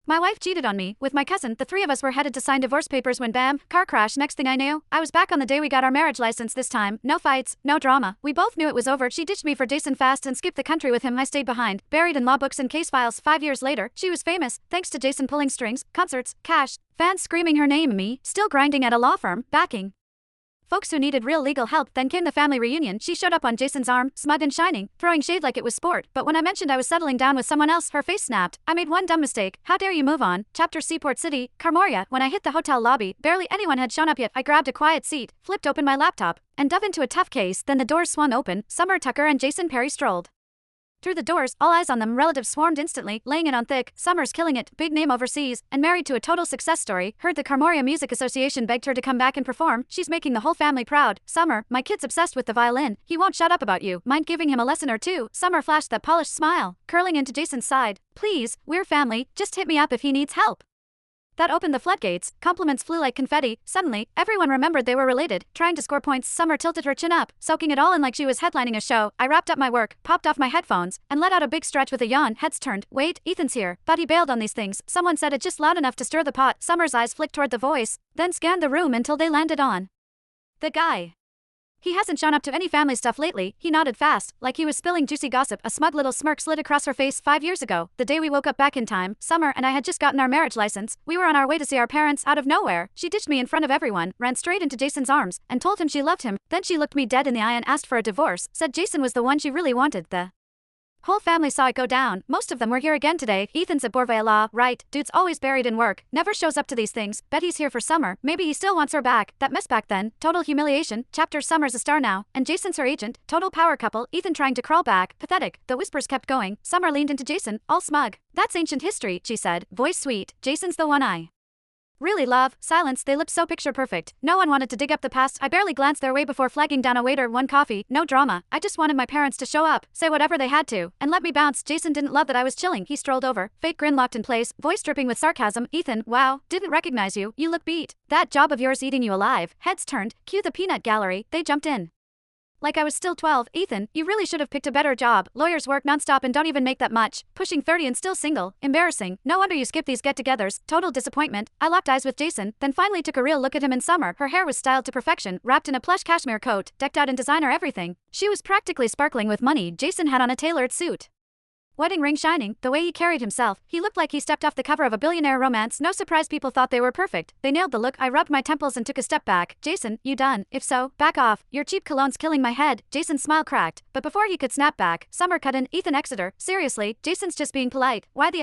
My wife cheated on me with my cousin. The three of us were headed to sign divorce papers when bam, car crash. Next thing I knew, I was back on the day we got our marriage license. This time, no fights, no drama. We both knew it was over. She ditched me for Jason fast and skipped the country with him. I stayed behind, buried in law books and case files. 5 years later, she was famous, thanks to Jason pulling strings, concerts, cash, fans screaming her name. Me, still grinding at a law firm, backing folks who needed real legal help. Then came the family reunion. She showed up on Jason's arm, smug and shining, throwing shade like it was sport. But when I mentioned I was settling down with someone else, her face snapped. I made one dumb mistake. How dare you move on? Chapter Seaport City, Carmoria. When I hit the hotel lobby, barely anyone had shown up yet. I grabbed a quiet seat, flipped open my laptop, and dove into a tough case. Then the doors swung open. Summer Tucker and Jason Perry strolled through the doors, all eyes on them. Relatives swarmed instantly, laying it on thick. Summer's killing it, big name overseas, and married to a total success story. Heard the Carmoria Music Association begged her to come back and perform. She's making the whole family proud. Summer, my kid's obsessed with the violin. He won't shut up about you. Mind giving him a lesson or two? Summer flashed that polished smile, curling into Jason's side. Please, we're family, just hit me up if he needs help. That opened the floodgates. Compliments flew like confetti. Suddenly, everyone remembered they were related. Trying to score points, Summer tilted her chin up, soaking it all in like she was headlining a show. I wrapped up my work, popped off my headphones, and let out a big stretch with a yawn. Heads turned. Wait, Ethan's here. But he bailed on these things. Someone said it just loud enough to stir the pot. Summer's eyes flicked toward the voice, then scanned the room until they landed on the guy. He hasn't shown up to any family stuff lately. He nodded fast, like he was spilling juicy gossip. A smug little smirk slid across her face. 5 years ago, the day we woke up back in time, Summer and I had just gotten our marriage license. We were on our way to see our parents. Out of nowhere, she ditched me in front of everyone, ran straight into Jason's arms, and told him she loved him. Then she looked me dead in the eye and asked for a divorce, said Jason was the one she really wanted. The whole family saw it go down. Most of them were here again today. Ethan's at Bourvais Law, right? Dude's always buried in work, never shows up to these things. Bet he's here for Summer. Maybe he still wants her back. That mess back then, total humiliation. Chapter Summer's a star now, and Jason's her agent. Total power couple. Ethan trying to crawl back. Pathetic. The whispers kept going. Summer leaned into Jason, all smug. That's ancient history, she said, voice sweet. Jason's the one I really love. Silence. They looked so picture perfect. No one wanted to dig up the past. I barely glanced their way before flagging down a waiter. One coffee. No drama. I just wanted my parents to show up, say whatever they had to, and let me bounce. Jason didn't love that I was chilling. He strolled over, fake grin locked in place, voice dripping with sarcasm. Ethan, wow, didn't recognize you. You look beat. That job of yours eating you alive. Heads turned. Cue the peanut gallery. They jumped in like I was still 12. Ethan, you really should have picked a better job. Lawyers work nonstop and don't even make that much. Pushing 30 and still single. Embarrassing. No wonder you skip these get-togethers. Total disappointment. I locked eyes with Jason, then finally took a real look at him in Summer. Her hair was styled to perfection, wrapped in a plush cashmere coat, decked out in designer everything. She was practically sparkling with money. Jason had on a tailored suit, wedding ring shining. The way he carried himself, he looked like he stepped off the cover of a billionaire romance. No surprise people thought they were perfect. They nailed the look. I rubbed my temples and took a step back. Jason, you done? If so, back off. Your cheap cologne's killing my head. Jason's smile cracked, but before he could snap back, Summer cut in. Ethan Exeter, seriously, Jason's just being polite. Why the